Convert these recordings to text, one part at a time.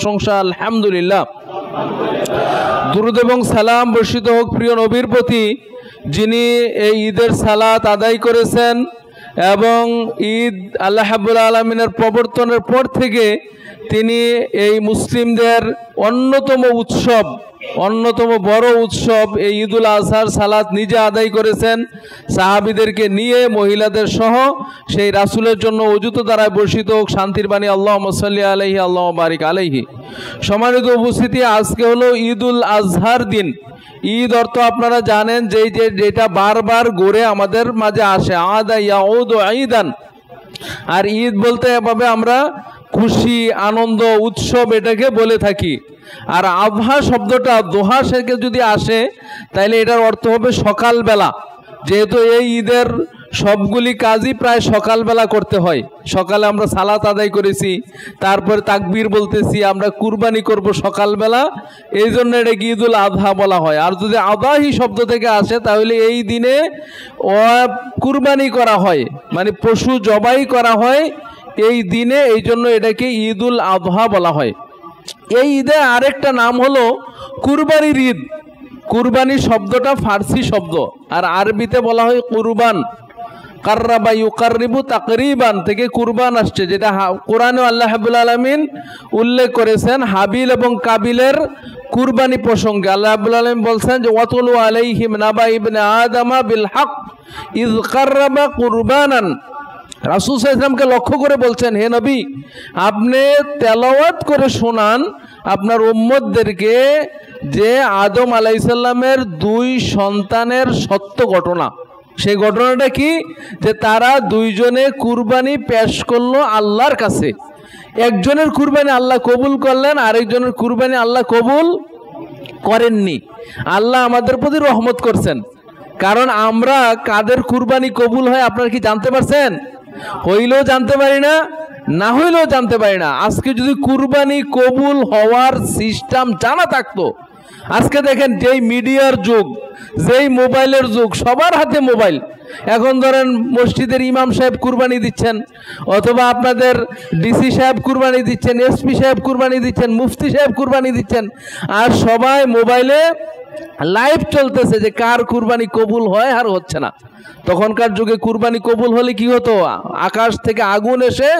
প্রশংসা আলহামদুলিল্লাহ। দুরূদ এবং সালাম বর্ষিত হোক প্রিয় নবীর প্রতি, যিনি এই ঈদের সালাত আদায় করেছেন এবং ঈদ আল্লাহ রাব্বুল আলামিনের প্রবর্তনের পর থেকে তিনি এই মুসলিমদের অন্যতম উৎসব, অন্যতম বড় উৎসব এই ঈদুল আজহার সালাত নিজে আদায় করেছেন সাহাবীদেরকে নিয়ে, মহিলাদের সহ। সেই রাসূলের জন্য অযুত দ্বারায় বর্ষিত হোক শান্তির বাণী, আল্লাহুম্মা সাল্লি আলাইহি আল্লাহুম্মা বারিক আলাইহি। সম্মানিত উপস্থিতি, আজকে হলো ঈদুল আজহার দিন। ঈদ অর্থ আপনারা জানেন যেটা বারবার ঘুরে আমাদের মাঝে আসে, আদা ইয়াউদু ঈদান। আর ঈদ বলতে এভাবে আমরা খুশি, আনন্দ, উৎসব এটাকে বলে থাকি। আর আবহা শব্দটা দোহা থেকে যদি আসে তাহলে এটার অর্থ হবে সকালবেলা, যেহেতু এই ঈদের সবগুলি কাজই প্রায় সকালবেলা করতে হয়। সকালে আমরা সালাত আদায় করেছি, তারপরে তাকবীর বলতেছি, আমরা কুরবানি করব সকালবেলা, এই জন্য এটাকে ঈদুল আজহা বলা হয়। আর যদি আদাহি শব্দ থেকে আসে তাহলে এই দিনে কুরবানি করা হয়, মানে পশু জবাই করা হয় এই দিনে, এই জন্য এটাকে ঈদুল আজহা বলা হয়। এই ঈদে আরেকটা নাম হলো কুরবানির ঈদ। কুরবানি শব্দটা ফার্সি শব্দ, আর আরবিতে বলা হয় কুরবান। কাররাবা ইউকাররিবু তাকরিবান থেকে কুরবান আসছে, যেটা কোরআনে আল্লাহ রাব্বুল আলামিন উল্লেখ করেছেন হাবিল এবং কাবিলের কুরবানি প্রসঙ্গে। আল্লাহ রাব্বুল আলামিন বলছেন যে ওয়াতুলু আলাইহিম নাবা ইবনে আদামা বিল হক ইয কাররাবা কুরবানান। রাসূল সাল্লাল্লাহু আলাইহি ওয়াসাল্লামকে লক্ষ্য করে বলছেন, হে নবী, আপনি তেলাওয়াত করে শোনান আপনার উম্মতদেরকে যে আদম আলাইহিস সালামের 2 সন্তানের সত্য ঘটনা। সেই ঘটনাটা কি? যে তারা দুইজনে কুরবানি পেশ করলো আল্লাহর কাছে। একজনের কুরবানি আল্লাহ কবুল করলেন, আরেকজনের কুরবানি আল্লাহ কবুল করেননি। আল্লাহ আমাদের প্রতি রহমত করছেন, কারণ আমরা কাদের কুরবানি কবুল হয় আপনারা কি জানতে পারছেন? হইলেও জানতে পারি না, না হইলেও জানতে পারি না। আজকে যদি কুরবানি কবুল হওয়ার সিস্টেম জানা থাকতো, আজকে দেখেন যেই মিডিয়ার যুগ, যেই মোবাইলের যুগ, সবার হাতে মোবাইল। এখন ধরেন মসজিদের ইমাম সাহেব কুরবানি দিচ্ছেন, অথবা আপনাদের ডিসি সাহেব কুরবানি দিচ্ছেন, এসপি সাহেব কুরবানি দিচ্ছেন, মুফতি সাহেব কুরবানি দিচ্ছেন, আর সবাই মোবাইলে লাইভ চলতেছে যে কার কুরবানি কবুল হয় আর হচ্ছে না। তখনকার যুগে কুরবানি কবুল হলে কি হতো? আকাশ থেকে আগুন এসে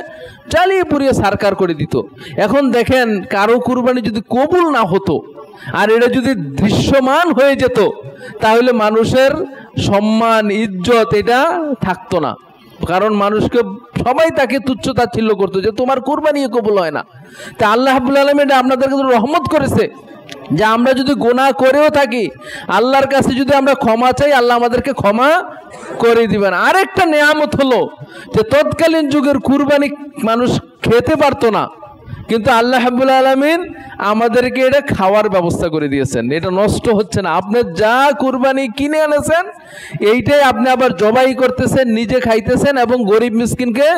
জ্বালিয়ে পুড়িয়ে সারকার করে দিত। এখন দেখেন কারো কুরবানি যদি কবুল না হতো আর এটা যদি দৃশ্যমান হয়ে যেত, তাহলে মানুষের সম্মান, ইজ্জত এটা থাকতো না। কারণ মানুষকে সবাই তাকে তুচ্ছ তাচ্ছিল্য করতো যে তোমার কুরবানি কবুল হয় না। তা আল্লাহ রাব্বুল আলামিন আপনাদেরকে রহমত করেছে যে আমরা যদি গুনাহ করেও থাকি, আল্লাহর কাছে যদি আমরা ক্ষমা চাই, আল্লাহ আমাদেরকে ক্ষমা করে দিবেন। আরেকটা নেয়ামত হলো যে তৎকালীন যুগের কুরবানি মানুষ খেতে পারতো না, কিন্তু আল্লাহ রাব্বুল আলামিন আমাদেরকে এটা খাওয়ার ব্যবস্থা করে দিয়েছেন। এটা নষ্ট হচ্ছে না। আপনি যা কুরবানি কিনে এনেছেন এইটাই আপনি আবার জবাই করতেছেন, নিজে খাইতেছেন এবং গরিব মিসকিনকে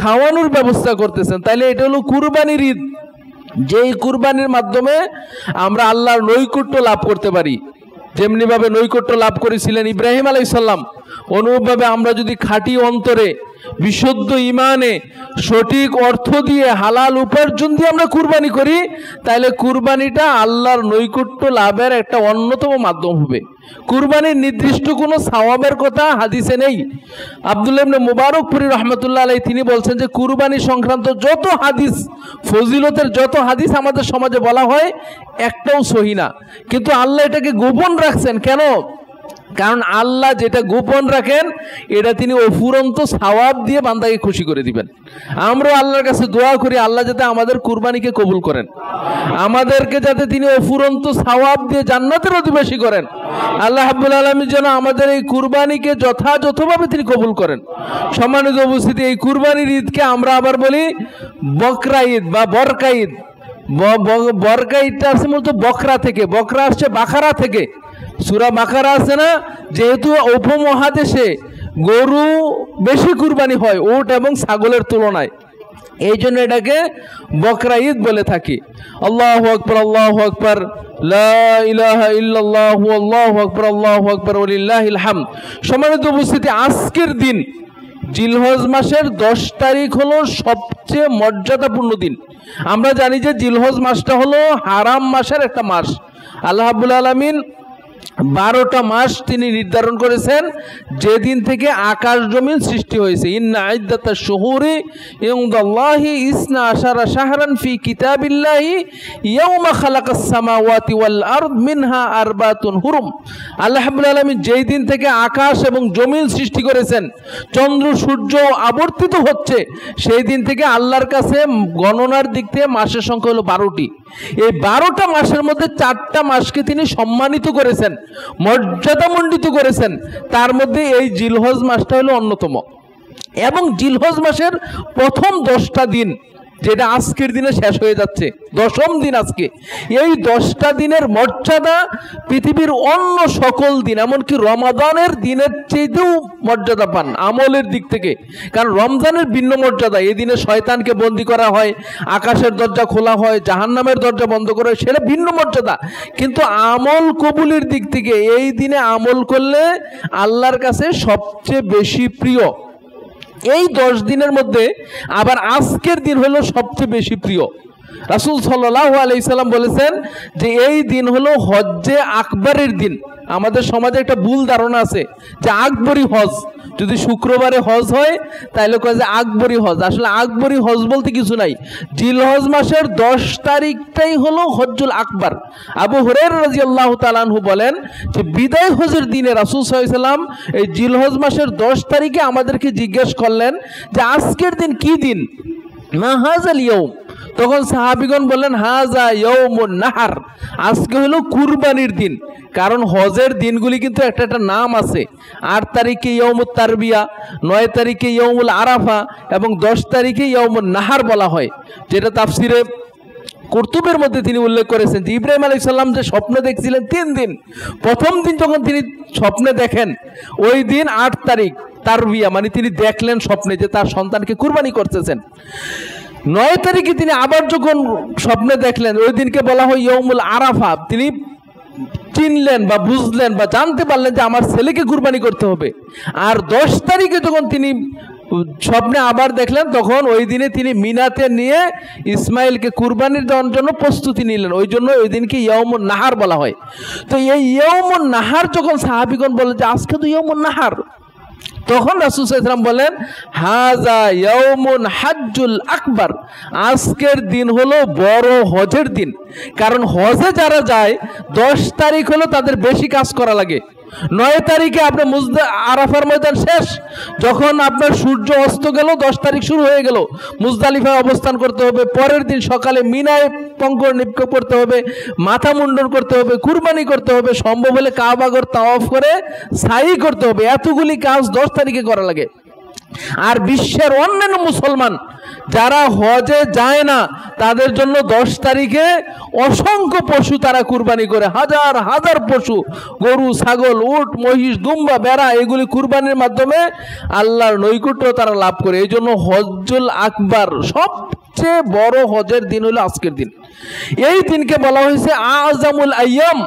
খাওয়ানোর ব্যবস্থা করতেছেন। তাইলে এটা হলো কুরবানির ঈদ, যেই কুরবানির মাধ্যমে আমরা আল্লাহর নৈকট্য লাভ করতে পারি। যেমনিভাবে নৈকট্য লাভ করেছিলেন ইব্রাহিম আলাইহিস সালাম, অনুরূপভাবে আমরা যদি খাঁটি অন্তরে, বিশুদ্ধ ইমানে, সঠিক অর্থ দিয়ে, হালাল উপার্জন দিয়ে আমরা কুরবানি করি, তাহলে কুরবানিটা আল্লাহর নৈকট্য লাভের একটা অন্যতম মাধ্যম হবে। কুরবানির নির্দিষ্ট কোনো সওয়াবের কথা হাদিসে নেই। আব্দুল্লাহ ইবনে মুবারকপুরী রাহমাতুল্লাহ আলাইহি তিনি বলছেন যে কুরবানি সংক্রান্ত যত হাদিস, ফজিলতের যত হাদিস আমাদের সমাজে বলা হয়, একটাও সহিহ না। কিন্তু আল্লাহ এটাকে গোপন রাখছেন কেন? কারণ আল্লাহ যেটা গোপন রাখেন এটা তিনি অফুরন্ত সওয়াব দিয়ে বান্দাকে খুশি করে দিবেন। আমরা আল্লাহর কাছে দোয়া করি আল্লাহ যাতে আমাদের কুরবানিকে কবুল করেন, আমাদেরকে যাতে তিনি অফুরন্ত সওয়াব দিয়ে জান্নাতের অধিবাসী করেন। আল্লাহ রাব্বুল আলামিন যেন আমাদের এই কুরবানিকে যথাযথভাবে তিনি কবুল করেন। সম্মানিত উপস্থিতি, এই কুরবানির ঈদকে আমরা আবার বলি বকরা ঈদ বা বরকা ঈদ। বরকা ঈদটা আসছে মূলত বকরা থেকে, বকরা আসছে বাকারা থেকে। সূরা বাকারা আছে না, যেহেতু উপমহাদেশে গরু বেশি কুরবানি হয় উট এবং ছাগলের তুলনায়, এই জন্য এটাকে বকরা ঈদ বলে থাকি। আল্লাহু আকবার, আল্লাহু আকবার, লা ইলাহা ইল্লাল্লাহু, আল্লাহু আকবার, আল্লাহু আকবার, ওয়ালিল্লাহিল হামদ। সম্মানিত উপস্থিতি, আজকের দিন জিলহজ মাসের 10 তারিখ হলো সবচেয়ে মর্যাদাপূর্ণ দিন। আমরা জানি যে জিলহজ মাসটা হলো হারাম মাসের একটা মাস। আল্লাহ রাব্বুল আলামিন 12টা মাস তিনি নির্ধারণ করেছেন যেদিন থেকে আকাশ জমিন সৃষ্টি হয়েছে। ইন্না ইদ্দাতাশ শুহুরি ইনদাল্লাহি ইসনা আশারা শাহরান ফি কিতাবিল্লাহি ইয়াওমা খালাকাস সামাওয়াতি ওয়াল আরদ মিনহা আরবাতুন হুরুম। আল্লাহ রাব্বুল আলামিন যেই দিন থেকে আকাশ এবং জমিন সৃষ্টি করেছেন, চন্দ্র সূর্য আবর্তিত হচ্ছে, সেই দিন থেকে আল্লাহর কাছে গণনার দিক থেকে মাসের সংখ্যা হলো 12টি। এই 12টা মাসের মধ্যে 4টা মাসকে তিনি সম্মানিত করেছেন, মর্যাদামণ্ডিত করেছেন। তার মধ্যে এই জিলহজ মাসটা হলো অন্যতম। এবং জিলহজ মাসের প্রথম 10টা দিন, যেটা আজকের দিনে শেষ হয়ে যাচ্ছে, 10ম দিন আজকে, এই 10টা দিনের মর্যাদা পৃথিবীর অন্য সকল দিন, এমনকি রমাদানের দিনের চেয়েও মর্যাদা পান আমলের দিক থেকে। কারণ রমজানের ভিন্ন মর্যাদা, এই দিনে শয়তানকে বন্দী করা হয়, আকাশের দরজা খোলা হয়, জাহান্নামের দরজা বন্ধ করা হয়, সেটা ভিন্ন মর্যাদা। কিন্তু আমল কবুলের দিক থেকে এই দিনে আমল করলে আল্লাহর কাছে সবচেয়ে বেশি প্রিয়। এই 10 দিনের মধ্যে আবার আজকের দিন হলো সবচেয়ে বেশি প্রিয়। রাসূল সাল্লাল্লাহু আলাইহি সাল্লাম বলেছেন যে এই দিন হলো হজ্জে আকবরের দিন। আমাদের সমাজে একটা ভুল ধারণা আছে যে আকবরী হজ, যদি শুক্রবারে হজ হয় তাহলে কয় যে আকবরী হজ। আসলে আকবরী হজ বলতে কিছু নাই। জিলহজ মাসের 10 তারিখটাই হলো হজ্জুল আকবর। আবু হুরায়রা রাদিয়াল্লাহু তাআলা আনহু বলেন যে বিদায় হজের দিনে রাসূল সাল্লাল্লাহু আলাইহি সাল্লাম এই জিলহজ মাসের 10 তারিখে আমাদেরকে জিজ্ঞেস করলেন যে আজকের দিন কি দিন, মা হাযাল ইয়াউম। তখন সাহাবীগণ বললেন হাযা ইয়াউমুন নাহার, আজকে হলো কুরবানির দিন। কারণ হজের দিনগুলি কিন্তু একটা একটা নাম আছে। 8 তারিখে ইয়াউমুত তারবিয়া, 9 তারিখে ইয়াউমুল আরাফা এবং 10 তারিখে ইয়াউমুন নাহার বলা হয়, যেটা তাফসিরে কুরতুবের মধ্যে তিনি উল্লেখ করেছেন যে ইব্রাহিম আলাইহিস সালাম যে স্বপ্নে দেখছিলেন 3 দিন, প্রথম দিন যখন তিনি স্বপ্নে দেখেন ওই দিন 8 তারিখ তারবিয়া, মানে তিনি দেখলেন স্বপ্নে যে তার সন্তানকে কুরবানি করতেছেন। 9 তারিখে তিনি আবার যখন স্বপ্নে দেখলেন ওই দিনকে বলা হয় ইয়াউমুল আরাফা। তিনি চিনলেন বা বুঝলেন বা জানতে পারলেন যে আমার ছেলেকে কুরবানি করতে হবে। আর 10 তারিখে যখন তিনি স্বপ্নে আবার দেখলেন তখন ওই দিনে তিনি মিনাতে নিয়ে ইসমাইলকে কুরবানির দেওয়ার জন্য প্রস্তুতি নিলেন। ওই জন্য ওই দিনকে ইয়াউমুন নাহার বলা হয়। তো এই ইয়াউমুন নাহার যখন সাহাবীগণ বলে যে আজকে তো ইয়াউমুন নাহার, তখন রাসূল সাল্লাল্লাহু আলাইহি ওয়াসাল্লাম বলেন হাযা ইয়াউমুন হাজ্জুল আকবার, আজকের দিন হলো বড় হজের দিন। কারণ হজে যারা যায় 10 তারিখ হলো তাদের বেশি কাজ করা লাগে। 9 তারিখে আপনার আরাফার ময়দান শেষ, যখন আপনার সূর্য অস্ত গেল 10 তারিখ শুরু হয়ে গেল, মুজদালিফায় অবস্থান করতে হবে, পরের দিন সকালে মিনায় পঙ্কর নিক্ষেপ করতে হবে, মাথা মুন্ডন করতে হবে, কুরবানি করতে হবে, সম্ভব হলে কাবাগর তাওয়াফ করে সাই করতে হবে। এতগুলি কাজ 10 তারিখে করা লাগে। আর বিশ্বের অন্যান্য মুসলমান যারা হজে যায় না তাদের জন্য 10 তারিখে অসংখ্য পশু তারা কুরবানি করে, হাজার হাজার পশু, গরু, ছাগল, উট, মহিষ, দুম্বা, বেড়া, এগুলি কুরবানির মাধ্যমে আল্লাহর নৈকট্য তারা লাভ করে। এই জন্য হজ্জুল আকবার, সবচেয়ে বড় হজের দিন হলো আজকের দিন। এই দিনকে বলা হয়েছে আযামুল আইয়াম।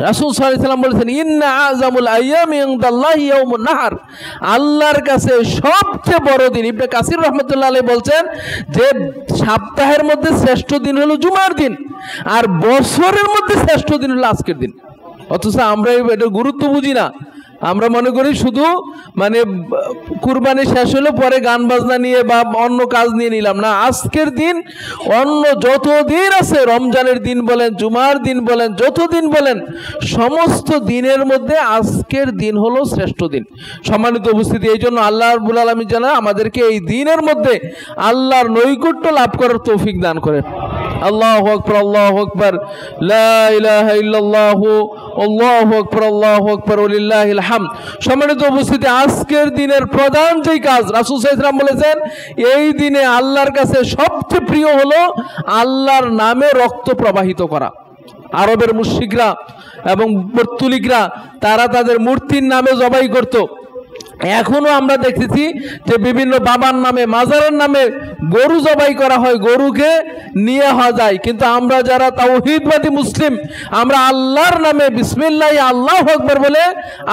রাসূল সাল্লাল্লাহু আলাইহি ওয়াসাল্লাম বলেছেন ইন্না আযামুল আইয়ামি ইনদাল্লাহি ইয়াউমুন নাহার, আল্লাহর কাছে সবচেয়ে বড় দিন। ইবনে কাসির রাহমাতুল্লাহ আলাইহি বলছেন যে সপ্তাহের মধ্যে শ্রেষ্ঠ দিন হলো জুমার দিন, আর বছরের মধ্যে শ্রেষ্ঠ দিন হলো আজকের দিন। অথচ আমরা এটার গুরুত্ব বুঝি না। আমরা মনে করি শুধু মানে কুরবানি শেষ হলো পরে গান বাজনা নিয়ে বা অন্য কাজ নিয়ে নিলাম না। আজকের দিন অন্য যত দিন আছে, রমজানের দিন বলেন, জুমার দিন বলেন, যত দিন বলেন, সমস্ত দিনের মধ্যে আজকের দিন হলো শ্রেষ্ঠ দিন। সম্মানিত উপস্থিতি, এই জন্য আল্লাহ রাব্বুল আলামিন যেন আমাদেরকে এই দিনের মধ্যে আল্লাহর নৈকট্য লাভ করার তৌফিক দান করেন। আল্লাহু আকবার, আল্লাহু আকবার, লা ইলাহা ইল্লাল্লাহু, আল্লাহু আকবার, আল্লাহু আকবার, ওয়ালিল্লাহিল হামদ। সম্মানিত উপস্থিতি, আজকের দিনের প্রধান যেই কাজ রাসূল সাল্লাল্লাহু আলাইহি ওয়াসাল্লাম বলেছেন এই দিনে আল্লাহর কাছে সবচেয়ে প্রিয় হলো আল্লাহর নামে রক্ত প্রবাহিত করা। আরবের মুশরিকরা এবং পর্তুলিকরা তারা তাদের মূর্তির নামে জবাই করত। এখনো আমরা দেখতেছি যে বিভিন্ন বাবার নামে মাজারের নামে গরু জবাই করা হয়, গরুকে নিয়ে হওয়া যায়। কিন্তু আমরা যারা তাওহীদবাদী মুসলিম, আমরা আল্লাহর নামে বিসমিল্লাহ আল্লাহু আকবার বলে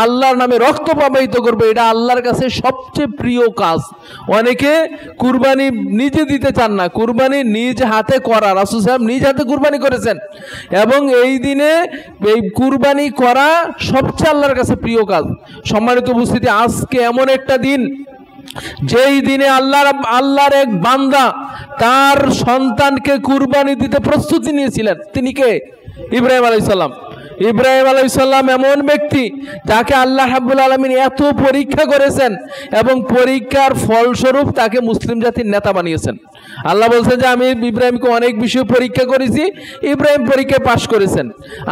আল্লাহর নামে রক্ত প্রবাহিত করবো, এটা আল্লাহর কাছে সবচেয়ে প্রিয় কাজ। অনেকে কুরবানি নিজে দিতে চান না, কুরবানি নিজ হাতে করা, রাসূল সাহেব নিজ হাতে কুরবানি করেছেন, এবং এই দিনে এই কুরবানি করা সবচেয়ে আল্লাহর কাছে প্রিয় কাজ। সম্মানিত উপস্থিতি, আজকে এমন একটা দিন যেই দিনে আল্লাহর এক বান্দা তার সন্তানকে কুরবানি দিতে প্রস্তুতি নিয়েছিলেন। তিনি কে? ইব্রাহিম আলাইহিস সালাম। ইব্রাহিম আলাইহিস সালাম এমন ব্যক্তি যাকে আল্লাহ রাব্বুল আলামিন এত পরীক্ষা করেছেন এবং পরীক্ষার ফলস্বরূপ তাকে মুসলিম জাতির নেতা বানিয়েছেন। আল্লাহ বলছেন যে আমি ইব্রাহিমকে অনেক বিষয় পরীক্ষা করেছি, ইব্রাহিম পরীক্ষায় পাশ করেছেন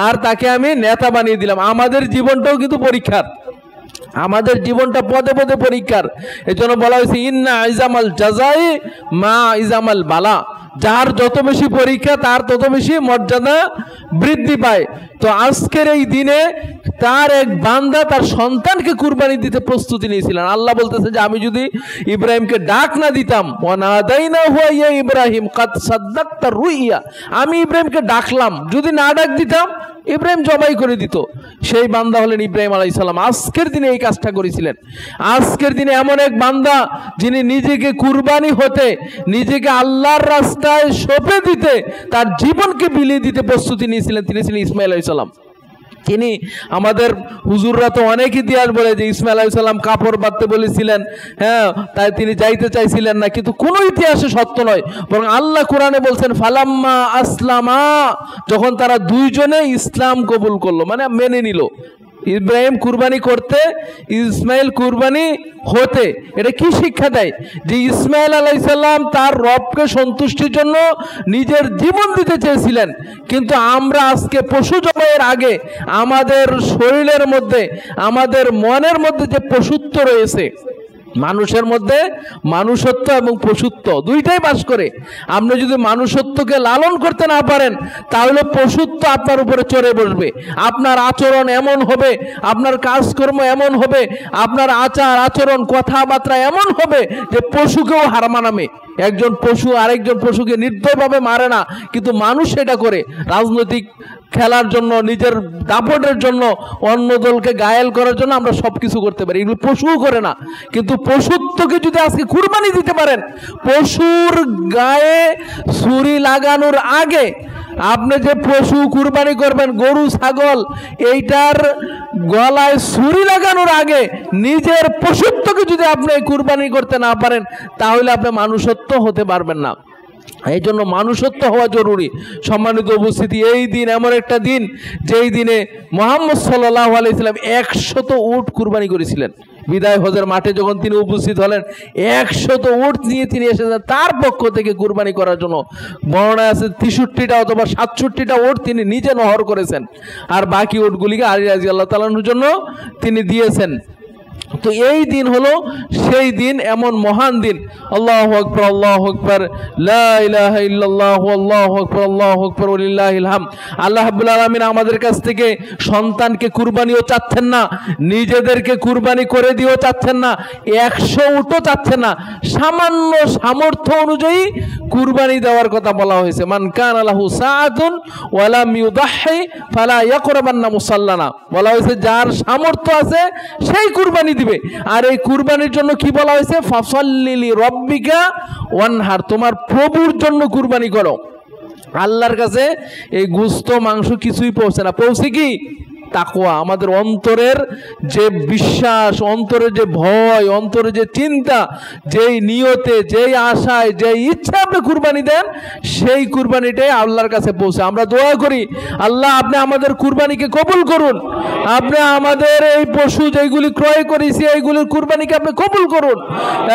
আর তাকে আমি নেতা বানিয়ে দিলাম। আমাদের জীবনটাও কিন্তু পরীক্ষার, আমাদের জীবনটা পদে পদে পরীক্ষার। এজন্য বলা হয়েছে ইন্না ইজামাল জাযাই মা ইজামাল বালা, যার যত বেশি পরীক্ষা তার তত বেশি মর্যাদা বৃদ্ধি পায়। তো আজকের এই দিনে তার এক বান্দা তার সন্তানকে কুরবানি দিতে প্রস্তুতি নিয়েছিলেন। আল্লাহ বলতেছে যে আমি যদি ইব্রাহিমকে ডাক না দিতাম, ওয়ানাদাইনাহু ইয়া ইব্রাহিম কাদ সাদ্দাকতা রুইয়া, আমি ইব্রাহিমকে ডাকলাম, যদি না ডাক দিতাম ইব্রাহিম জবাই করে দিত। সেই বান্দা হলেন ইব্রাহিম আলাইহিস সালাম। আজকের দিনে এই কাজটা করেছিলেন। আজকের দিনে এমন এক বান্দা যিনি নিজেকে কুরবানি হতে, নিজেকে আল্লাহর রাস্তায় সঁপে দিতে, তার জীবনকে বিলিয়ে দিতে প্রস্তুতি নিয়েছিলেন, তিনি ছিলেন ইসমাঈল আলাইহিস সালাম। তিনি আমাদের হুজুররা তো অনেক ইতিহাস বলে যে ইসমাঈল আলাইহিস সালাম কাপড় বাঁধতে বলেছিলেন, হ্যাঁ, তাই তিনি যাইতে চাইছিলেন না, কিন্তু কোনো ইতিহাসে সত্য নয়। বরং আল্লাহ কোরআনে বলছেন ফালাম্মা আসলামা, যখন তারা দুইজনে ইসলাম কবুল করলো, মানে মেনে নিল। ইব্রাহিম কুরবানি করতে, ইসমাইল কুরবানি হতে, এটা কি শিক্ষা দেয়? যে ইসমাইল আলাইহিস সালাম তার রবকে সন্তুষ্টির জন্য নিজের জীবন দিতে চেয়েছিলেন, কিন্তু আমরা আজকে পশু জবাইয়ের আগে আমাদের শরীরের মধ্যে, আমাদের মনের মধ্যে যে পশুত্ব রয়েছে, মানুষের মধ্যে মানুষত্ব এবং পশুত্ব দুইটাই বাস করে। আপনি যদি মানুষত্বকে লালন করতে না পারেন তাহলে পশুত্ব আপনার উপরে চড়ে বসবে। আপনার আচরণ এমন হবে, আপনার কাজকর্ম এমন হবে, আপনার আচার আচরণ কথাবার্তা এমন হবে যে পশুকেও হার মানাবে। একজন পশু আরেকজন পশুকে নির্দয়ভাবে মারে না, কিন্তু মানুষ এটা করে রাজনৈতিক খেলার জন্য, নিজের দাপটের জন্য, অন্য দলকে ঘায়েল করার জন্য আমরা সব কিছু করতে পারি, এগুলো পশুও করে না। কিন্তু পশুত্বকে যদি আজকে কুরবানি দিতে পারেন, পশুর গায়ে ছুরি লাগানোর আগে আপনি যে পশু কুরবানি করবেন, গরু ছাগল, এইটার গলায় ছুরি লাগানোর আগে নিজের পশুত্বকে যদি আপনি কুরবানি করতে না পারেন তাহলে আপনি মানুষত্ব হতে পারবেন না। এই জন্য মানুষত্ব হওয়া জরুরি। সম্মানিত উপস্থিতি, এই দিন এমন একটা দিন যেই দিনে মুহাম্মদ সাল্লাল্লাহু আলাইহি সাল্লাম 100 উট কুরবানি করেছিলেন। বিদায় হজের মাঠে যখন তিনি উপস্থিত হলেন, 100 উট নিয়ে তিনি এসেছেন তার পক্ষ থেকে কুরবানি করার জন্য। বর্ণায় আছে 63টা অথবা 67টা উট তিনি নিজে নহর করেছেন, আর বাকি উটগুলিকে আলী রাদিয়াল্লাহু তাআলার জন্য তিনি দিয়েছেন। তো এই দিন হলো সেই দিন, এমন মহান দিন। আল্লাহু আকবার, আল্লাহু আকবার, লা ইলাহা ইল্লাল্লাহু, আল্লাহু আকবার, আল্লাহু আকবার, ওয়ালিল্লাহিল হামদ। আল্লাহ রাব্বুল আলামিন আমাদের কাছ থেকে সন্তানকে কুরবানিও চাচ্ছেন না, নিজেদেরকে কুরবানি করে দিয়েও চাচ্ছেন না, 100 উটও চাচ্ছেন না, সামান্য সামর্থ্য অনুযায়ী কুরবানি দেওয়ার কথা বলা হয়েছে। মান কানা লাহু সাআতুন ওয়া লাম ইউদাহি ফালা ইয়াকরাবান্না মুসাল্লানা, বলা হয়েছে যার সামর্থ্য আছে সেই কুরবানি দিবে। আর এই কুরবানির জন্য কি বলা হয়েছে? ফাসাল্লি লিরাব্বিকা ওয়ানহার, তোমার প্রভুর জন্য কুরবানি করো। আল্লাহর কাছে এই গোশত মাংস কিছুই পৌঁছে না, পৌঁছে কি? তাকওয়া, আমাদের অন্তরের যে বিশ্বাস, অন্তরের যে ভয়, অন্তরের যে চিন্তা, যেই নিয়তে, যেই আশায়, যেই ইচ্ছা আপনি কুরবানি দেন, সেই কুরবানিটাই আল্লাহর কাছে পৌঁছে। আমরা দোয়া করি, আল্লাহ আপনি আমাদের কুরবানিকে কবুল করুন, আপনি আমাদের এই পশু যেগুলি ক্রয় করেছি এইগুলির কুরবানিকে আপনি কবুল করুন,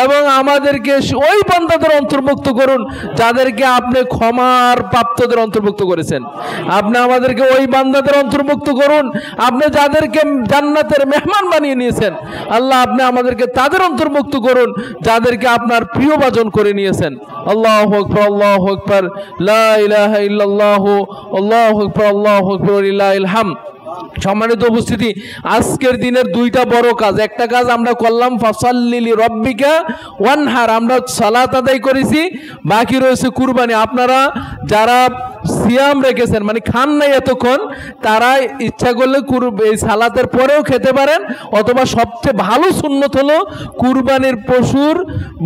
এবং আমাদেরকে ওই বান্দাদের অন্তর্ভুক্ত করুন যাদেরকে আপনি ক্ষমার প্রাপ্তদের অন্তর্ভুক্ত করেছেন। আপনি আমাদেরকে ওই বান্দাদের অন্তর্ভুক্ত করুন আপনি যাদেরকে জান্নাতের মেহমান বানিয়ে নিয়েছেন। আল্লাহ আপনি আমাদেরকে তাদের অন্তর্ভুক্ত করুন যাদেরকে আপনার প্রিয়ভাজন করে নিয়েছেন। আল্লাহু আকবার, আল্লাহু আকবার, লা ইলাহা ইল্লাল্লাহু, আল্লাহু আকবার, আল্লাহু আকবার, ওয়া লিল্লাহিল হামদ। সম্মানিত উপস্থিতি, আজকের দিনের দুইটা বড় কাজ। একটা কাজ আমরা করলাম ফাসাল্লি লিরাব্বিকা ওয়ানহার, আমরা সালাত আদায় করেছি, বাকি রয়েছে কুরবানি। আপনারা যারা সিয়াম রেখেছেন মানে খান নাই এতক্ষণ, তারা ইচ্ছা করলে এই সালাতের পরেও খেতে পারেন, অথবা সবচেয়ে ভালো সুন্নত হলো কুরবানির পশুর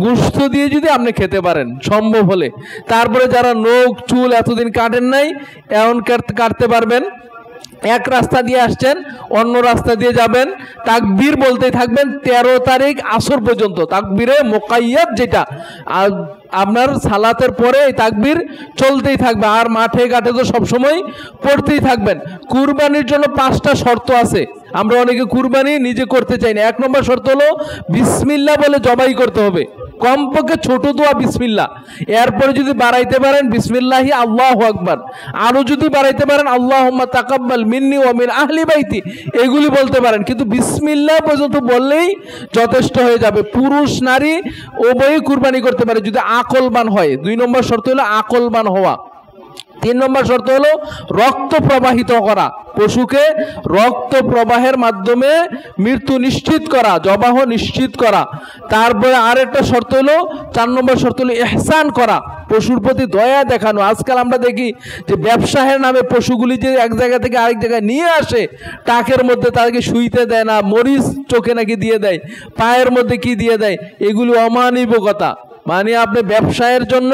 গোশত দিয়ে যদি আপনি খেতে পারেন সম্ভব হলে। তারপরে যারা নখ চুল এতদিন কাটেন নাই, এখন কাটতে পারবেন। এক রাস্তা দিয়ে আসছেন, অন্য রাস্তা দিয়ে যাবেন, তাকবীর বলতেই থাকবেন 13 তারিখ আসর পর্যন্ত। তাকবীরে মুকাইয়াদ যেটা আপনার সালাতের পরে এই তাকবীর চলতেই থাকবে, আর মাঠে ঘাটে তো সবসময় পড়তেই থাকবেন। কুরবানির জন্য 5টা শর্ত আছে। আমরা অনেকে কুরবানি নিজে করতে চাই না। 1 নম্বর শর্ত হলো বিসমিল্লাহ বলে জবাই করতে হবে, কমপক্ষে ছোট দোয়া বিসমিল্লাহ। এরপরে যদি বাড়াইতে পারেন বিসমিল্লাহি আল্লাহু আকবার, আরো যদি বাড়াইতে পারেন আল্লাহুম্মা তাকাব্বাল মিন্নি ওয়া মিন আহলি বাইতি, এগুলি বলতে পারেন। কিন্তু বিসমিল্লাহ পর্যন্ত বললেই যথেষ্ট হয়ে যাবে। পুরুষ নারী উভয়ই কুরবানি করতে পারে যদি আকলবান হয়। 2 নম্বর শর্ত হলো আকলবান হওয়া। 3 নম্বর শর্ত হলো রক্ত প্রবাহিত করা, পশুকে রক্ত প্রবাহের মাধ্যমে মৃত্যু নিশ্চিত করা, জবাহ নিশ্চিত করা। তারপরে আরেকটা শর্ত হলো 4 নম্বর শর্ত হলো ইহসান করা, পশুর প্রতি দয়া দেখানো। আজকাল আমরা দেখি যে ব্যবসায়ের নামে পশুগুলি যে এক জায়গা থেকে আরেক জায়গায় নিয়ে আসে, টাকের মধ্যে তাদেরকে শুইতে দেয় না, মরিচ চোখে নাকি দিয়ে দেয়, পায়ের মধ্যে কি দিয়ে দেয়, এগুলি অমানবিকতা। মানে আপনি ব্যবসায়ের জন্য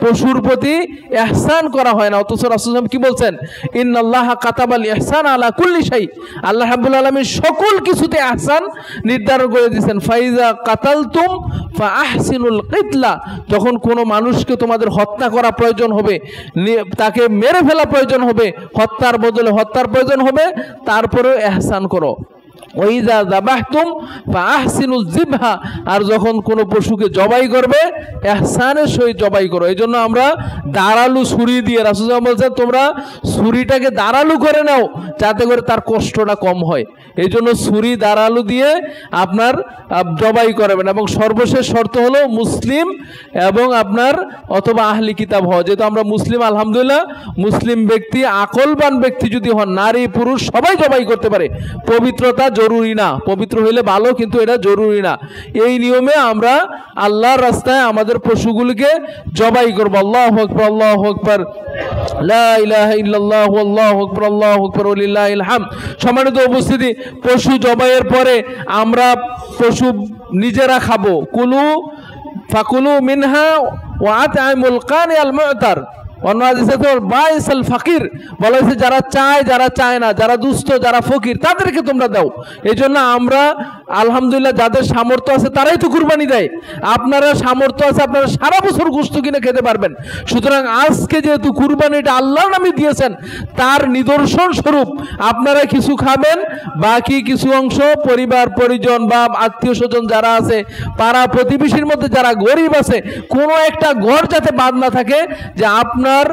পশুর প্রতি ইহসান করা হয় না। অথচ রাসূল কি বলছেন, ইন্নাল্লাহা কাতাবাল ইহসান আলা কুল্লি শাই, আল্লাহ রাব্বুল আলামিন সকল কিছুতে ইহসান নির্ধারণ করে দিয়েছেন। ফাইজা কাতালতুম ফাআহসিনুল কিতলা, যখন কোনো মানুষকে তোমাদের হত্যা করা প্রয়োজন হবে, তাকে মেরে ফেলা প্রয়োজন হবে, হত্যার বদলে হত্যার প্রয়োজন হবে, তারপরেও ইহসান করো। ওয়াইজা যাবাহতুম ফাআহসিনুজ যিবহা, আর যখন কোনো পশুকে জবাই করবে ইহসানের সহিত জবাই করো। এই জন্য আমরা দাঁড়ালু ছুরি দিয়ে, রাসূল বলছেন তোমরা ছুরিটাকে দাঁড়ালু করে নাও যাতে করে তার কষ্টটা কম হয়। এই জন্য ছুরি দাঁড়ালু দিয়ে আপনার জবাই করবেন। এবং সর্বশেষ শর্ত হলো মুসলিম এবং আপনার অথবা আহলি কিতাব হওয়া। যেহেতু আমরা মুসলিম, আলহামদুলিল্লাহ, মুসলিম ব্যক্তি, আকলবান ব্যক্তি যদি হন, নারী পুরুষ সবাই জবাই করতে পারে। পবিত্রতা জরুরি না, পবিত্র হইলে ভালো, কিন্তু এটা জরুরি না। এই নিয়মে আমরা আল্লাহর রাস্তায় আমাদের পশুগুলিকে জবাই করব। আল্লাহু আকবার, আল্লাহু আকবার, লা ইলাহা ইল্লাল্লাহু আল্লাহু আকবার, আল্লাহু আকবার ওয়া লিল্লাহিল হামদ। সম্মানিত উপস্থিতি, পশু জবাইয়ের পরে আমরা পশু নিজেরা খাবো। কুলু ফাকুলু মিনহা ওয়া আত'আমুল কানি আল মু'তার, অন্য হাদিসে তো বাইসাল ফাকির বলা হয়েছে, যারা চায় যারা চায় না, যারা দুস্থ যারা ফকির, তাদেরকে তোমরা দাও। এই জন্য আমরা আলহামদুলিল্লাহ যাদের সামর্থ্য আছে তারাই তো কুরবানি দেয়। আপনারা সামর্থ্য আছে, আপনারা সারা বছর গোশত কিনে খেতে পারবেন। সুতরাং আজকে যেহেতু কুরবানিটা আল্লাহর নামে দিয়েছেন, তার নিদর্শন স্বরূপ আপনারা কিছু খাবেন, বাকি কিছু অংশ পরিবার পরিজন বা আত্মীয় স্বজন যারা আছে, পাড়া প্রতিবেশীর মধ্যে যারা গরিব আছে, কোনো একটা ঘর যাতে বাদ না থাকে যে আপনার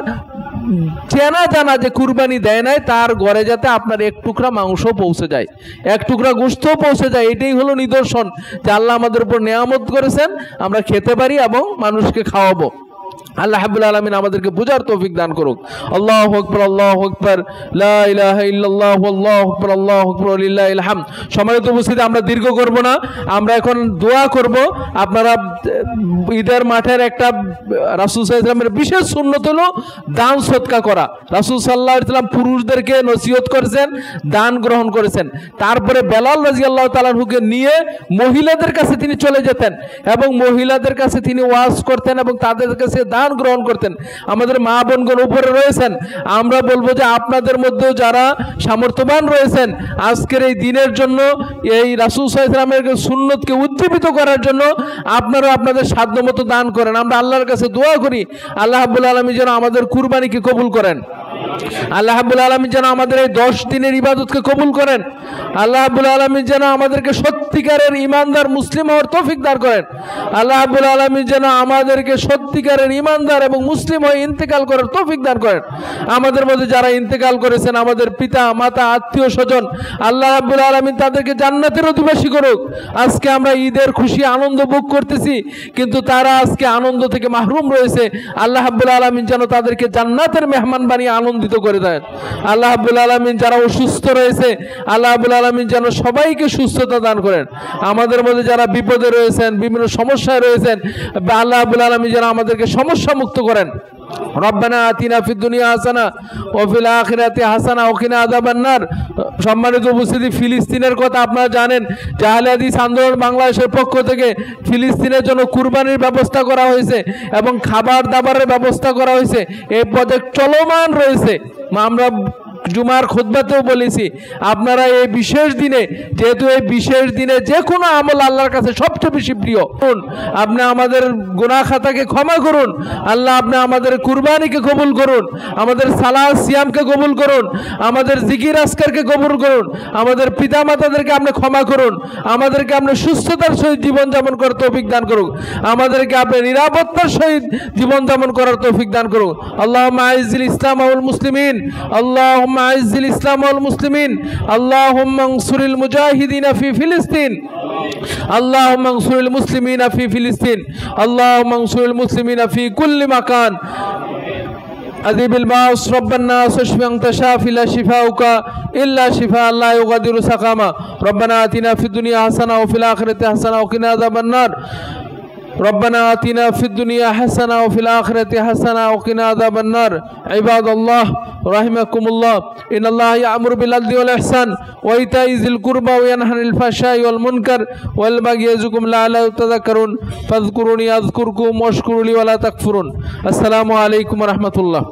চেনা জানা যে কুরবানি দেয় নাই, তার ঘরে যাতে আপনার এক টুকরা মাংস পৌঁছে যায়, এক টুকরা গোশত পৌঁছে যায়। এটাই হলো নিদর্শন যে আল্লাহ আমাদের উপর নিয়ামত করেছেন, আমরা খেতে পারি এবং মানুষকে খাওয়াবো। আল্লাহ রাব্বুল আলামিন আমাদেরকে বুঝার তৌফিক দান করুক। আল্লাহু আকবার, আল্লাহু আকবার, লা ইলাহা ইল্লাল্লাহু আল্লাহু আকবার, আল্লাহু আকবার ওয়া লিল্লাহিল হামদ। সম্মানিত উপস্থিতি, আমরা দীর্ঘ করব না, আমরা এখন দোয়া করব। আপনারা ঈদের মাঠের একটা রাসূল সাল্লাল্লাহু আলাইহি ওয়াসাল্লামের বিশেষ সুন্নত হলো দান সদকা করা। রাসূল সাল্লাল্লাহু আলাইহি ওয়াসাল্লাম পুরুষদেরকে নসিহত করেছেন, দান গ্রহণ করেছেন। তারপরে বেলাল রাদিয়াল্লাহু তাআলা আনহুকে নিয়ে মহিলাদের কাছে তিনি চলে যেতেন এবং মহিলাদের কাছে তিনি ওয়াজ করতেন এবং তাদের কাছে দান গ্রহণ করতেন। আমাদের মা বোনগণ উপরে রয়েছেন, আমরা বলবো যে আপনাদের মধ্যেও যারা সামর্থ্যবান রয়েছেন, আজকের এই দিনের জন্য, এই রাসূল সাল্লাল্লাহু আলাইহি ওয়াসাল্লামের সুন্নতকে উজ্জীবিত করার জন্য আপনারা আপনাদের সাধ্যমতো দান করেন। আমরা আল্লাহর কাছে দোয়া করি আল্লাহ রাব্বুল আলামিন যেন আমাদের কুরবানিকে কবুল করেন। আল্লাহ রাব্বুল আলামিন যেন আমাদের এই 10 দিনের ইবাদতকে কবুল করেন। আল্লাহ রাব্বুল আলামিন যেন আমাদেরকে সত্যিকারের ঈমানদার মুসলিম হওয়ার তৌফিক দান করেন। আল্লাহ রাব্বুল আলামিন যেন আমাদেরকে সত্যিকারের ঈমানদার এবং মুসলিম হয়ে ইন্তেকাল করার তৌফিক দান করেন। আমাদের মধ্যে যারা ইন্তেকাল করেছেন, আমাদের পিতা মাতা আত্মীয় স্বজন, আল্লাহ রাব্বুল আলামিন তাদেরকে জান্নাতের অধিবাসী করুক। আজকে আমরা ঈদের খুশি আনন্দ ভোগ করতেছি, কিন্তু তারা আজকে আনন্দ থেকে মাহরুম রয়েছে। আল্লাহ রাব্বুল আলামিন যেন তাদেরকে জান্নাতের মেহমান বানিয়ে আনন্দ আনন্দিত করে দেন। আল্লাহ রাব্বুল আলামিন যারা অসুস্থ রয়েছে আল্লাহ রাব্বুল আলামিন যেন সবাইকে সুস্থতা দান করেন। আমাদের মধ্যে যারা বিপদে রয়েছেন, বিভিন্ন সমস্যায় রয়েছেন, আল্লাহ রাব্বুল আলামিন যেন আমাদেরকে সমস্যা মুক্ত করেন। রব্বানা আতিনা ফিদ দুনিয়া হাসানা ওয়া ফিল আখিরাতি হাসানা ওয়া কিনা আযাবান নার। সম্মানিত উপস্থিতি, ফিলিস্তিনের কথা আপনারা জানেন যে আহলে হাদিস আন্দোলন বাংলাদেশের পক্ষ থেকে ফিলিস্তিনের জন্য কুরবানির ব্যবস্থা করা হয়েছে এবং খাবার দাবারের ব্যবস্থা করা হয়েছে। এই প্রজেক্ট চলমান রয়েছে। আমরা জুমার খুতবাতেও বলেছি, আপনারা এই বিশেষ দিনে, যেহেতু এই বিশেষ দিনে যে কোনো আমল আল্লাহর কাছে সবচেয়ে বেশি প্রিয়, আপনি আমাদের গুনাহ খাতাকে ক্ষমা করুন। আল্লাহ আপনি আমাদের কুরবানিকে কবুল করুন, আমাদের সালাত সিয়ামকে কবুল করুন, আমাদের জিকির আজকারকে কবুল করুন, আমাদের পিতা মাতাদেরকে আপনি ক্ষমা করুন, আমাদেরকে আপনি সুস্থতার সহিত জীবনযাপন করার তৌফিক দান করুন, আমাদেরকে আপনি নিরাপত্তার সহিত জীবনযাপন করার তৌফিক দান করুন। আল্লাহুম্মা আইজ্জিল ইসলাম ওয়াল মুসলিমিন, আল্লাহুম্মা আইজ্জিল ইসলাম ওয়াল মুসলিমিন, আল্লাহুম্মা আনসুরিল মুজাহিদিনা ফি ফিলিস্তিন, আল্লাহুম্মা আনসুরিল মুসলিমিনা ফি ফিলিস্তিন, আল্লাহুম্মা আনসুরিল মুসলিমিনা ফি কুল্লি মাকান। أذهب الباس رب الناس واشف أنت شافي لا شفاؤك إلا شفاء لا يغادر سقما. ربنا آتنا في الدنيا حسنة وفي الآخرة حسنة وقنا عذاب النار. ربنا آتنا في الدنيا حسنة وفي الآخرة حسنة وقنا عذاب النار. عباد الله رحمكم الله، إن الله يأمر بالعدل والإحسان وإيتاء ذي القربى وينهى عن الفحشاء والمنكر والبغي يعظكم لعلكم تذكرون. فاذكروني أذكركم واشكروا لي ولا تكفرون. السلام عليكم ورحمة الله.